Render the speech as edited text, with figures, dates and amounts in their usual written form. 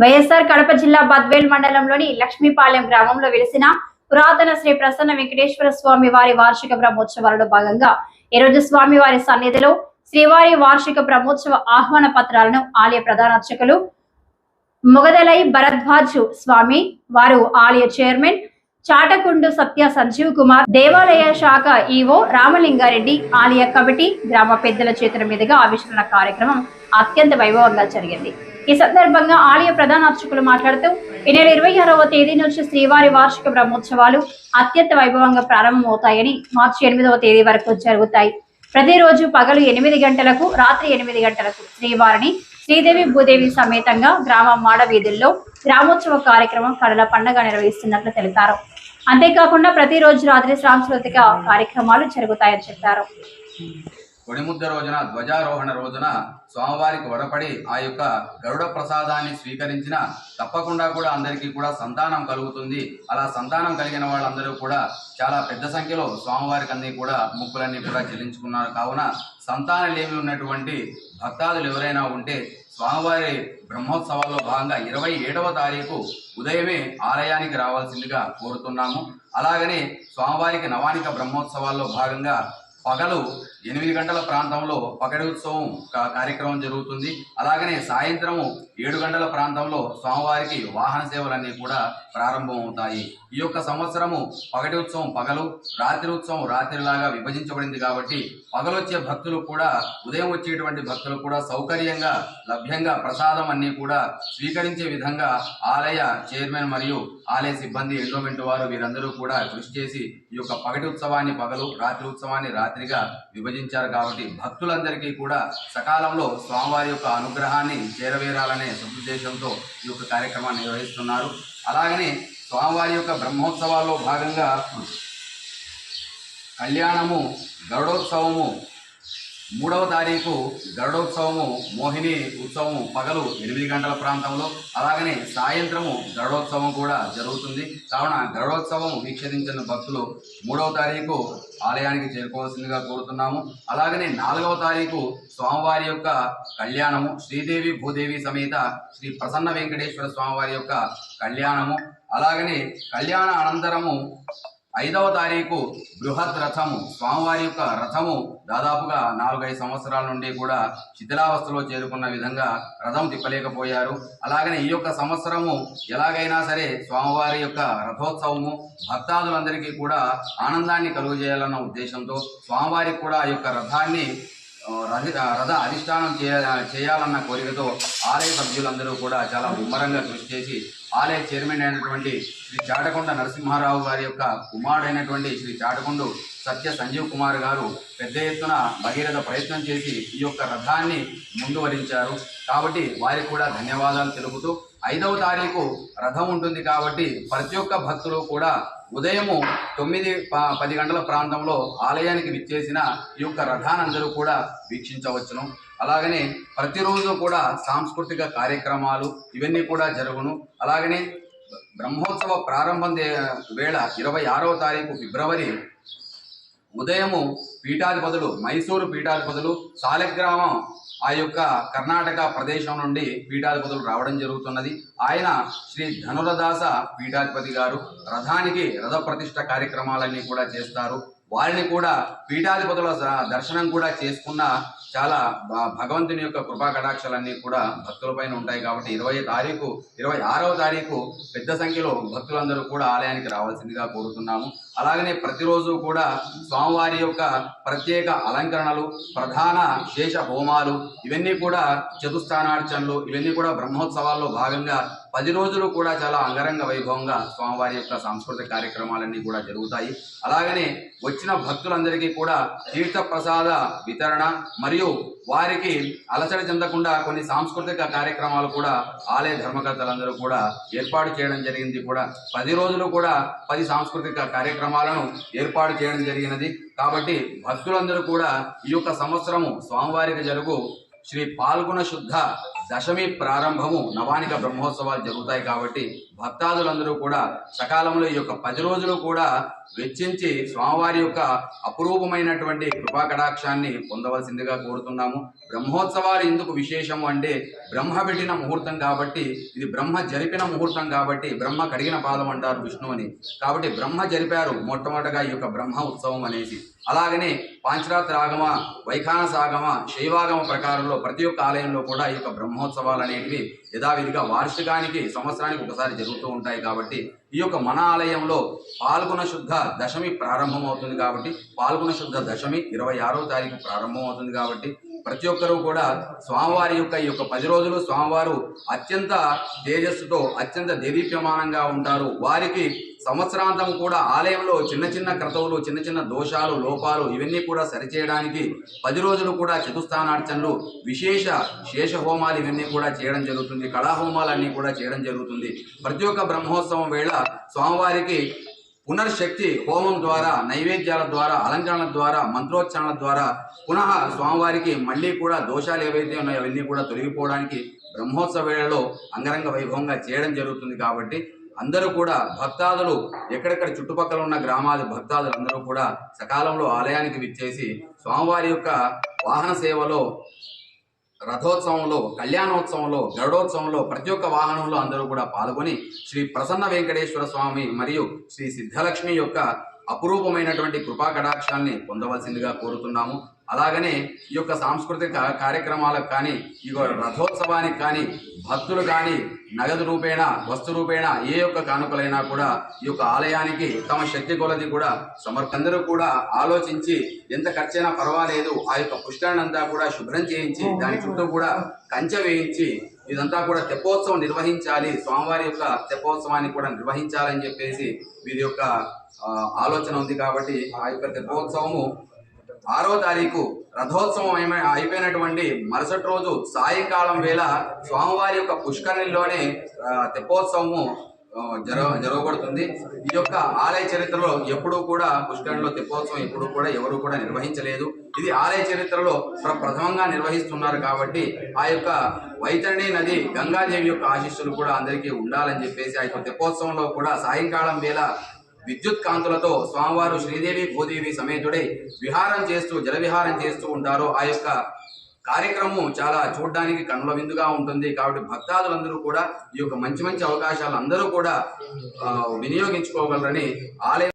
వైఎస్ఆర్ కడప జిల్లా బద్వేల్ మండలంలోని లక్ష్మీపాలెం గ్రామంలో వెలిసిన పురాతన శ్రీ ప్రసన్న వెంకటేశ్వర స్వామి వారి వార్షిక బ్రహ్మోత్సవాలలో భాగంగా ఈరోజు స్వామివారి సన్నిధిలో శ్రీవారి వార్షిక బ్రహ్మోత్సవ ఆహ్వాన పత్రాలను ఆలయ ప్రధాన అర్చకులు మొగదలై భరద్వాజ్ స్వామి వారు, ఆలయ చైర్మన్ చాటకుండు సత్య సంజీవ్ కుమార్, దేవాలయ శాఖ ఈవో రామలింగారెడ్డి, ఆలయ కమిటీ, గ్రామ పెద్దల చేతుల మీదుగా ఆవిష్కరణ కార్యక్రమం అత్యంత వైభవంగా జరిగింది. ఈ సందర్భంగా ఆలయ ప్రధాన అర్చకులు మాట్లాడుతూ ఈ నెల 26వ తేదీ నుంచి శ్రీవారి వార్షిక బ్రహ్మోత్సవాలు అత్యంత వైభవంగా ప్రారంభమవుతాయని, మార్చి 8వ తేదీ వరకు జరుగుతాయి. ప్రతిరోజు పగలు 8 గంటలకు, రాత్రి 8 గంటలకు శ్రీవారిని శ్రీదేవి భూదేవి సమేతంగా గ్రామ మాడ వీధుల్లో గ్రామోత్సవ కార్యక్రమం కడల పండుగ నిర్వహిస్తున్నట్లు తెలిపారు. అంతేకాకుండా ప్రతిరోజు రాత్రి సాంస్కృతిక కార్యక్రమాలు జరుగుతాయని చెప్పారు. కొడిముద్ద రోజున, ధ్వజారోహణ రోజున స్వామివారికి వడపడి ఆ యొక్క గరుడ ప్రసాదాన్ని స్వీకరించిన తప్పకుండా కూడా అందరికీ కూడా సంతానం కలుగుతుంది. అలా సంతానం కలిగిన వాళ్ళందరూ కూడా చాలా పెద్ద సంఖ్యలో స్వామివారికి అన్ని కూడా ముక్కులన్నీ కూడా చెల్లించుకున్నారు. కావున సంతానలేమి ఉన్నటువంటి భక్తాదులు ఎవరైనా ఉంటే స్వామివారి బ్రహ్మోత్సవాల్లో భాగంగా 27వ తారీఖు ఉదయమే ఆలయానికి రావాల్సిందిగా కోరుతున్నాము. అలాగనే స్వామివారికి నవానిక బ్రహ్మోత్సవాల్లో భాగంగా పగలు 8 గంటల ప్రాంతంలో పగడి ఉత్సవం కార్యక్రమం జరుగుతుంది. అలాగనే సాయంత్రము 7 గంటల ప్రాంతంలో స్వామివారికి వాహన సేవలన్నీ కూడా ప్రారంభమవుతాయి. ఈ యొక్క సంవత్సరము పగటి ఉత్సవం పగలు, రాత్రి ఉత్సవం రాత్రిలాగా విభజించబడింది కాబట్టి పగలొచ్చే భక్తులు కూడా, ఉదయం వచ్చేటువంటి భక్తులు కూడా సౌకర్యంగా లభ్యంగా ప్రసాదం అన్ని కూడా స్వీకరించే విధంగా ఆలయ చైర్మన్ మరియు ఆలయ సిబ్బంది, ఎండోమెంట్ వారు వీరందరూ కూడా కృషి చేసి ఈ యొక్క పగటి ఉత్సవాన్ని పగలు, రాత్రి ఉత్సవాన్ని రాత్రిగా విభజించారు. కాబట్టి భక్తులందరికీ కూడా సకాలంలో స్వామివారి యొక్క అనుగ్రహాన్ని చేరవేరాలనే సదుద్దేశంతో ఈ యొక్క కార్యక్రమాన్ని నిర్వహిస్తున్నారు. అలాగనే స్వామివారి యొక్క బ్రహ్మోత్సవాల్లో భాగంగా కళ్యాణము, గరుడోత్సవము 3వ తారీఖు గరుడోత్సవము, మోహిని ఉత్సవము పగలు 8 గంటల ప్రాంతంలో, అలాగనే సాయంత్రము గరుడోత్సవం కూడా జరుగుతుంది. కావున గరుడోత్సవం వీక్షించిన భక్తులు 3వ తారీఖు ఆలయానికి చేరుకోవాల్సిందిగా కోరుతున్నాము. అలాగనే 4వ తారీఖు స్వామివారి యొక్క కళ్యాణము, శ్రీదేవి భూదేవి సమేత శ్రీ ప్రసన్న వెంకటేశ్వర స్వామివారి యొక్క కళ్యాణము. అలాగనే కళ్యాణ అనంతరము 5వ తారీఖు బృహత్ రథము, స్వామివారి యొక్క రథము దాదాపుగా 4-5 సంవత్సరాల నుండి కూడా శిథిలావస్థలో చేరుకున్న విధంగా రథం తిప్పలేకపోయారు. అలాగనే ఈ యొక్క సంవత్సరము ఎలాగైనా సరే స్వామివారి యొక్క రథోత్సవము భక్తాదులందరికీ కూడా ఆనందాన్ని కలుగజేయాలన్న ఉద్దేశంతో స్వామివారికి కూడా ఆ యొక్క రథాన్ని రథ అధిష్టానం చేయాలన్న కోరికతో ఆలయ సభ్యులందరూ కూడా చాలా ముమ్మరంగా కృషి చేసి ఆలయ చైర్మన్ అయినటువంటి శ్రీ చాటకొండ నరసింహారావు గారి యొక్క కుమారుడైనటువంటి శ్రీ చాటకొండు సత్య సంజీవ్ కుమార్ గారు పెద్ద ఎత్తున భగీరథ ప్రయత్నం చేసి ఈ యొక్క రథాన్ని ముందువరించారు. కాబట్టి వారికి కూడా ధన్యవాదాలు తెలుపుతూ 5వ తారీఖు రథం ఉంటుంది కాబట్టి ప్రతి ఒక్క భక్తులు కూడా ఉదయము 9-10 గంటల ప్రాంతంలో ఆలయానికి విచ్చేసిన ఈ యొక్క రథానందరూ కూడా వీక్షించవచ్చును. అలాగనే ప్రతిరోజు కూడా సాంస్కృతిక కార్యక్రమాలు ఇవన్నీ కూడా జరుగును. అలాగనే బ్రహ్మోత్సవ ప్రారంభం వేళ 26వ తారీఖు ఫిబ్రవరి ఉదయము పీఠాధిపతులు, మైసూరు పీఠాధిపతులు సాలెగ్రామం ఆ యొక్క కర్ణాటక ప్రదేశం నుండి పీఠాధిపతులు రావడం జరుగుతున్నది. ఆయన శ్రీ ధనురదాస పీఠాధిపతి గారు రథానికి రథ ప్రతిష్ఠ కార్యక్రమాలన్నీ కూడా చేస్తారు. వారిని కూడా పీఠాధిపతుల దర్శనం కూడా చేసుకున్న చాలా భగవంతుని యొక్క కృపా కటాక్షాలన్నీ కూడా భక్తులపైన ఉంటాయి. కాబట్టి 26వ తారీఖు పెద్ద సంఖ్యలో భక్తులందరూ కూడా ఆలయానికి రావాల్సిందిగా కోరుతున్నాము. అలాగనే ప్రతిరోజు కూడా స్వామివారి యొక్క ప్రత్యేక అలంకరణలు, ప్రధాన శేష హోమాలు ఇవన్నీ కూడా, చతుస్థానార్చనలు ఇవన్నీ కూడా బ్రహ్మోత్సవాల్లో భాగంగా 10 రోజులు కూడా చాలా అంగరంగ వైభవంగా స్వామివారి యొక్క సాంస్కృతిక కార్యక్రమాలన్నీ కూడా జరుగుతాయి. అలాగనే వచ్చిన భక్తులందరికీ కూడా తీర్థ ప్రసాద వితరణ మరియు వారికి అలసట చెందకుండా కొన్ని సాంస్కృతిక కార్యక్రమాలు కూడా ఆలయ ధర్మకర్తలందరూ కూడా ఏర్పాటు చేయడం జరిగింది. కూడా 10 రోజులు కూడా 10 సాంస్కృతిక కార్యక్రమాలను ఏర్పాటు చేయడం జరిగినది. కాబట్టి భక్తులందరూ కూడా ఈ యొక్క సంవత్సరము స్వామివారికి జరుగు శ్రీ పాల్గొన శుద్ధ దశమి ప్రారంభము నవానిక బ్రహ్మోత్సవాలు జరుగుతాయి. కాబట్టి భక్తాదులందరూ కూడా సకాలంలో ఈ యొక్క 10 రోజులు కూడా వెచ్చించి స్వామివారి యొక్క అపురూపమైనటువంటి కృపా కటాక్షాన్ని పొందవలసిందిగా కోరుతున్నాము. బ్రహ్మోత్సవాలు ఎందుకు విశేషము అంటే బ్రహ్మ పెట్టిన ముహూర్తం కాబట్టి, ఇది బ్రహ్మ జరిపిన ముహూర్తం కాబట్టి, బ్రహ్మ కడిగిన పాదం అంటారు విష్ణువుని. కాబట్టి బ్రహ్మ జరిపారు మొట్టమొదటగా ఈ యొక్క బ్రహ్మ ఉత్సవం అనేసి. అలాగనే పాంచరాత్ర ఆగమ, వైఖానస ఆగమ, శైవాగమ ప్రకారంలో ప్రతి ఒక్క ఆలయంలో కూడా ఈ యొక్క బ్రహ్మోత్సవాలు అనేటివి యథావిధిగా వార్షికానికి సంవత్సరానికి ఒకసారి జరుగుతూ ఉంటాయి. కాబట్టి ఈ యొక్క మన ఆలయంలో పాల్గొన శుద్ధ దశమి ప్రారంభమవుతుంది. కాబట్టి పాల్గొన శుద్ధ దశమి 26వ తారీఖు ప్రారంభమవుతుంది. కాబట్టి ప్రతి ఒక్కరూ కూడా స్వామివారి యొక్క ఈ యొక్క 10 రోజులు స్వామివారు అత్యంత తేజస్సుతో అత్యంత దేదీప్యమానంగా ఉంటారు. వారికి సంవత్సరాంతం కూడా ఆలయంలో చిన్న చిన్న క్రతువులు, చిన్న చిన్న దోషాలు, లోపాలు ఇవన్నీ కూడా సరిచేయడానికి 10 రోజులు కూడా చతుస్థానార్చనలు, విశేష శేష హోమాలు ఇవన్నీ కూడా చేయడం జరుగుతుంది. కళాహోమాలన్నీ కూడా చేయడం జరుగుతుంది. ప్రతి ఒక్క బ్రహ్మోత్సవం వేళ స్వామివారికి పునర్శక్తి హోమం ద్వారా, నైవేద్యాల ద్వారా, అలంకరణల ద్వారా, మంత్రోచ్చారణల ద్వారా పునః స్వామివారికి మళ్ళీ కూడా దోషాలు ఏవైతే ఉన్నాయో అవన్నీ కూడా తొలగిపోవడానికి బ్రహ్మోత్సవ వేళలో అంగరంగ వైభవంగా చేయడం జరుగుతుంది. కాబట్టి అందరూ కూడా భక్తాదులు, ఎక్కడెక్కడ చుట్టుపక్కల ఉన్న గ్రామాది భక్తాదులు అందరూ కూడా సకాలంలో ఆలయానికి విచ్చేసి స్వామివారి యొక్క వాహన సేవలో, రథోత్సవంలో, కళ్యాణోత్సవంలో, గరుడోత్సవంలో ప్రతి ఒక్క వాహనంలో అందరూ కూడా పాల్గొని శ్రీ ప్రసన్న వెంకటేశ్వర స్వామి మరియు శ్రీ సిద్ధలక్ష్మి యొక్క అపురూపమైనటువంటి కృపా కటాక్షాన్ని పొందవలసిందిగా కోరుతున్నాము. అలాగనే ఈ యొక్క సాంస్కృతిక కార్యక్రమాలకు కానీ, ఈ రథోత్సవానికి కానీ భక్తులు కానీ నగదు రూపేణ, వస్తు రూపేణ ఏ యొక్క కానుకలైనా కూడా ఈ యొక్క ఆలయానికి తమ శక్తి కొలది కూడా అందరూ కూడా ఆలోచించి ఎంత ఖర్చైనా పర్వాలేదు, ఆ యొక్క పుష్కరాన్ని అంతా కూడా శుభ్రం చేయించి దాని చుట్టూ కూడా కంచె వేయించి ఇదంతా కూడా తెప్పోత్సవం నిర్వహించాలి, స్వామివారి యొక్క తెప్పోత్సవాన్ని కూడా నిర్వహించాలని చెప్పేసి వీరి యొక్క ఆలోచన ఉంది. కాబట్టి ఆ యొక్క తెప్పోత్సవము 6వ తారీఖు రథోత్సవం అయిపోయినటువంటి మరుసటి రోజు సాయంకాలం వేళ స్వామివారి యొక్క పుష్కరిణిలోనే తెప్పోత్సవము జరగబడుతుంది. ఈ యొక్క ఆలయ చరిత్రలో ఎప్పుడూ కూడా పుష్కరిణిలో తెప్పోత్సవం ఎప్పుడూ కూడా ఎవరు కూడా నిర్వహించలేదు. ఇది ఆలయ చరిత్రలో ప్రథమంగా నిర్వహిస్తున్నారు. కాబట్టి ఆ యొక్క వైతరణి నది గంగాదేవి యొక్క ఆశీస్సులు కూడా అందరికీ ఉండాలని చెప్పేసి ఆ యొక్క తెప్పోత్సవంలో కూడా సాయంకాలం వేళ విద్యుత్ కాంతులతో స్వామివారు శ్రీదేవి భూదేవి సమేతుడై విహారం చేస్తూ, జల విహారం చేస్తూ ఉంటారు. ఆ యొక్క కార్యక్రమం చాలా చూడడానికి కన్నుల విందుగా ఉంటుంది. కాబట్టి భక్తాదులందరూ కూడా ఈ యొక్క మంచి మంచి అవకాశాలు అందరూ కూడా వినియోగించుకోగలరని ఆలయం